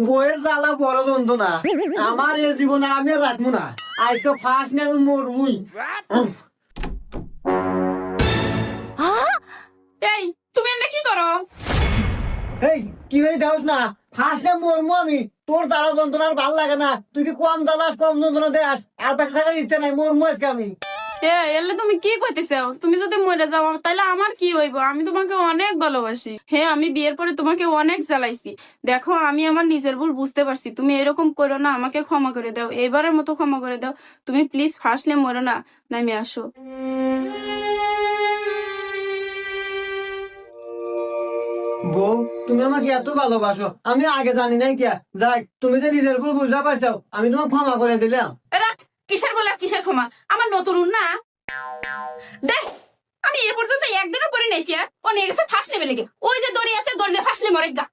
বইয়ের জ্বালা বড় যন্ত্রণা আমার এই জীবনে আমি আর রাখবো না আজকে ফার্স্ট নেব মরমুই এই তুমি এনে কি করো? এই কি হয়ে যাস না ফার্স্ট নেব মরমু আমি তোর জ্বালা যন্ত্রণা আর ভাল লাগে না তুই কি কম জ্বালাস কম যন্ত্রণা দেয়াস আর বেঁচে থাকার ইচ্ছা নাই মরমু আজকে আমি এলে তুমি কি কইতেছো? তুমি যদি মরে যাও তাহলে আমার কি হইব? আমি তোমাকে অনেক ভালোবাসি। হ্যাঁ, আমি বিয়ের পরে তোমাকে অনেক জ্বালাইছি। দেখো, আমি আমার নিজের ভুল বুঝতে পারছি। তুমি এরকম করো না, আমাকে ক্ষমা করে দাও, এবারের মতো ক্ষমা করে দাও। তুমি প্লিজ ফাঁসলে মরো না, নামে আসো। বউ তুমি আমাকে এত ভালোবাসো আমি আগে জানি নাই কিয়া যাই তুমি যে নিজের ভুল বুঝতে পারছো আমি তোমাকে ক্ষমা করে দিলাম রাখ, কিসের বলে কিসের ক্ষমা? আমার নতুন না দেখ, আমি এ পর্যন্ত একদিনও পরে নাই কে ও নিয়ে গেছে ফাঁস নেবে লেগে। ওই যে দড়ি আছে, দড়ি দিয়ে ফাঁসলে মরে গা।